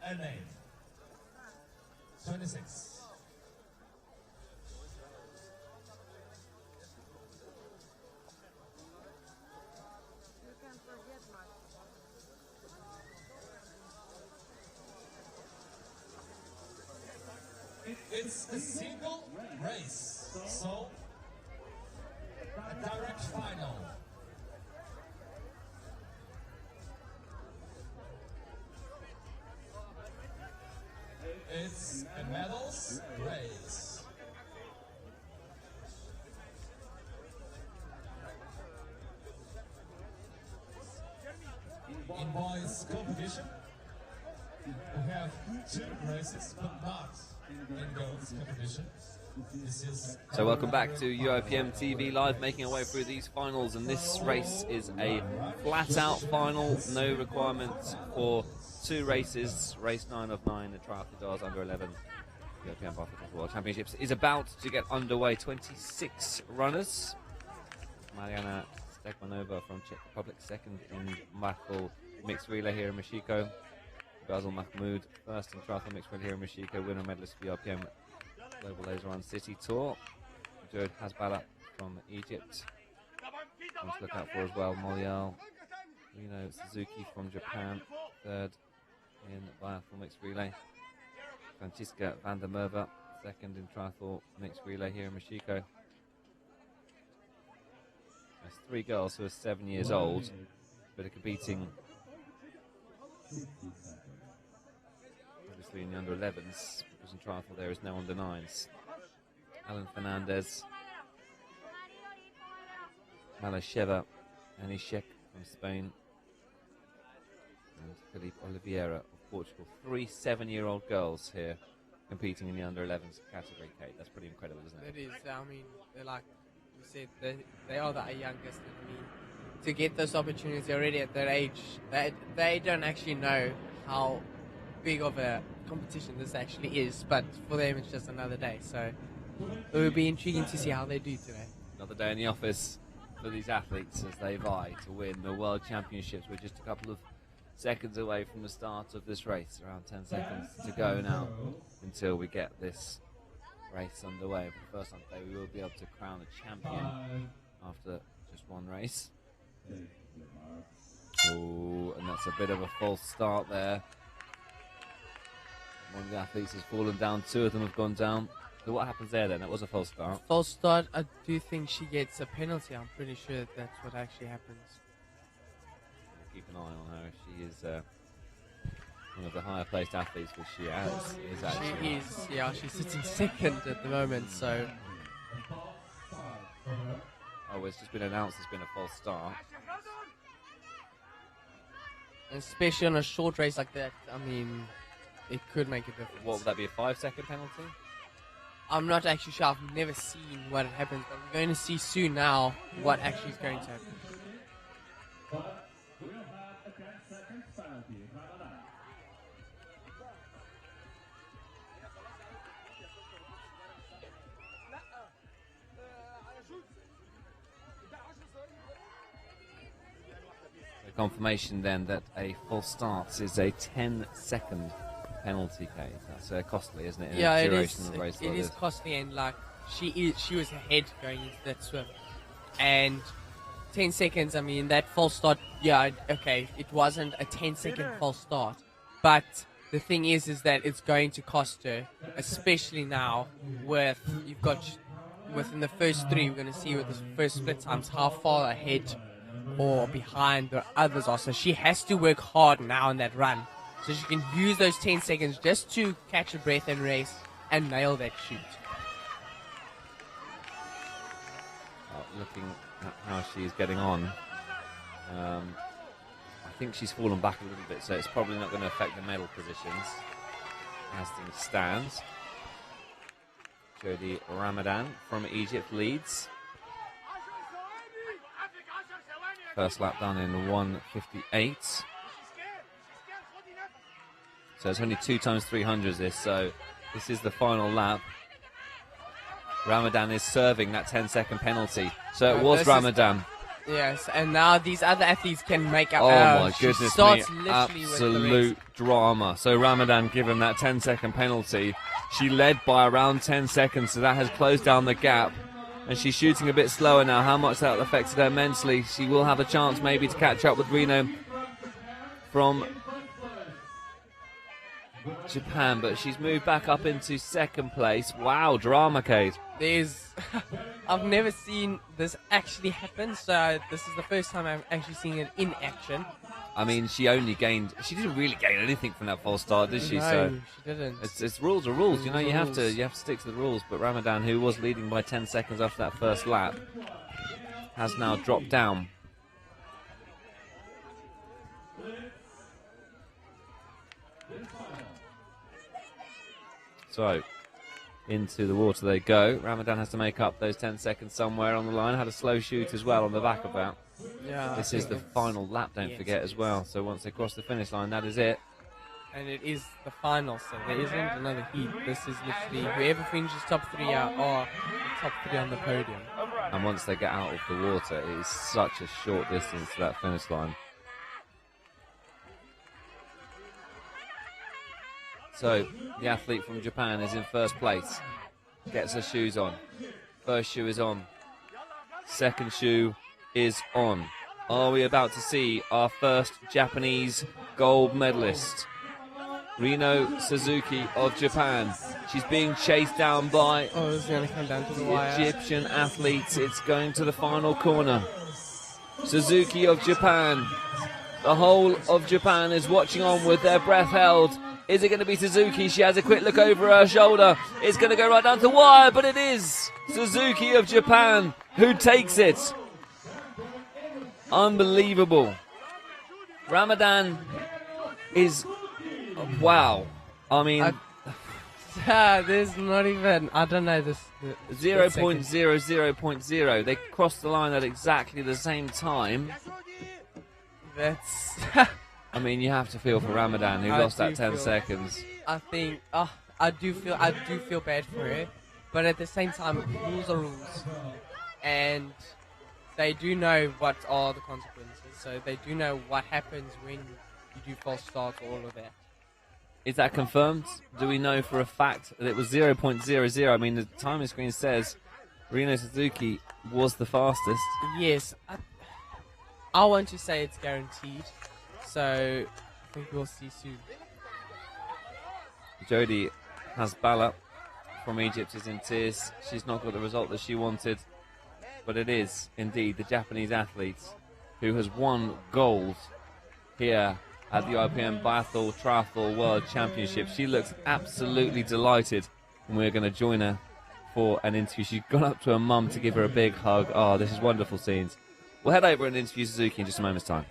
And name 26. It's a single race, so a direct final. It's a medals race. In boys competition, we have 2 races, but not in girls competition. So welcome back to UOPM TV Live, making our way through these finals, and this race is a flat-out final, no requirement for 2 races. Race 9 of 9, the triathlon girls under 11 European Basketball World Championships is about to get underway. 26 runners. Mariana Stegmanova from Czech Republic, second in Machel mixed relay here in Mexico. Ghazal Mahmoud, first in triathlon mixed relay here in Mexico, winner medalist for the UOPM Global Laser Run City Tour. Jared Hasbala from Egypt. One to look out for as well. Molial, Rino Suzuki from Japan, third in biathlon mixed relay. Francisca van der Merwe, second in triathlon mixed relay here in Mexico. There's 3 girls who are 7 years old, but are competing obviously in the under 11s, because in triathlon there is no under 9s. Alan Fernandez, Malasheva, Anishek from Spain, and Felipe Oliveira of Portugal. 3 7-year-old girls here competing in the under 11s category, Kate. That's pretty incredible, isn't it? It is. I mean, they're like you said, they are the youngest. I mean, to get those opportunities already at that age, they don't actually know how big of a competition this actually is, but for them it's just another day. So it will be intriguing to see how they do today. Another day in the office for these athletes as they vie to win the World Championships. We're just a couple of seconds away from the start of this race, around 10 seconds to go now until we get this race underway. For the first time today we will be able to crown a champion after just 1 race. Oh, and that's a bit of a false start there. One of the athletes has fallen down, 2 of them have gone down. So what happens there then? That was a false start. False start, I do think she gets a penalty. I'm pretty sure that's what actually happens. Keep an eye on her. She is one of the higher placed athletes, which she is actually. She is, yeah, she's sitting second at the moment, so. Oh, it's just been announced it's been a false start. Especially on a short race like that, I mean, it could make a difference. What would that be, a 5-second penalty? I'm not actually sure. I've never seen what happens, but we're going to see soon now what actually is going to happen. Confirmation then that a false start is a 10-second penalty, Kate. That's costly, isn't it? Yeah, it is costly, and like she was ahead going into that swim, and 10 seconds. I mean, that false start. Yeah, okay, it wasn't a 10-second false start, but the thing is that it's going to cost her, especially now with you've got within the first 3. We're going to see with the first split times how far ahead or behind the others are. So she has to work hard now in that run, so she can use those 10 seconds just to catch a breath and race and nail that shoot. Looking at how she's getting on, I think she's fallen back a little bit, so it's probably not going to affect the medal positions as things stand. Jody Ramadan from Egypt leads. First lap done in 1:58. So it's only 2 times 300s this, so this is the final lap. Ramadan is serving that 10-second penalty. So it was Ramadan. Yes, and now these other athletes can make up. Oh my she goodness me, starts literally with the absolute race. drama. So Ramadan given that 10-second penalty. She led by around 10 seconds, so that has closed down the gap. And she's shooting a bit slower now. How much that affected her mentally. She will have a chance maybe to catch up with Reno from Japan, but she's moved back up into second place. Wow, drama, Kate. I've never seen this actually happen, so this is the first time I'm actually seeing it in action. I mean, she didn't really gain anything from that false start, did she? No, So she didn't. it's rules are rules. You know, you have to stick to the rules. But Ramadan, who was leading by 10 seconds after that first lap, has now dropped down. So, into the water they go. Ramadan has to make up those 10 seconds somewhere on the line. Had a slow shoot as well on the back of that. Yeah, this is the final lap, don't forget, as well. So once they cross the finish line, that is it. And it is the final, so there isn't another heat. This is literally whoever finishes top 3 are the top 3 on the podium. And once they get out of the water, it is such a short distance to that finish line. So the athlete from Japan is in first place. Gets her shoes on. First shoe is on. Second shoe is on. Are we about to see our first Japanese gold medalist? Rino Suzuki of Japan. She's being chased down by it's going to come down to the wire. Egyptian athletes. It's going to the final corner. Suzuki of Japan. The whole of Japan is watching on with their breath held. Is it going to be Suzuki? She has a quick look over her shoulder. It's going to go right down to the wire, but it is Suzuki of Japan who takes it. Unbelievable. Ramadan is... wow. I mean... there's not even... I don't know this... 0.00.0. They crossed the line at exactly the same time. That's... I mean, you have to feel for Ramadan, who lost that 10 seconds. I think... I do feel bad for her. But at the same time, rules are rules. And... they do know what are the consequences, so they do know what happens when you do false start, all of that. Is that confirmed? Do we know for a fact that it was 0.00? I mean, the timing screen says Rino Suzuki was the fastest. Yes, I want to say it's guaranteed, so I think we'll see soon. Jodie Hasbala from Egypt is in tears. She's not got the result that she wanted. But it is indeed the Japanese athlete who has won gold here at the IPM Biathlon Triathlon World Championship. She looks absolutely delighted, and we're going to join her for an interview. She's gone up to her mum to give her a big hug. Oh, this is wonderful scenes. We'll head over and interview Suzuki in just a moment's time.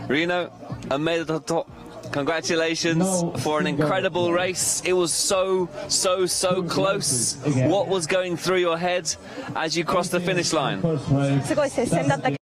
Rino, a medal Congratulations for an incredible race. It was so close. What was going through your head as you crossed the finish line? すごい接戦だったけ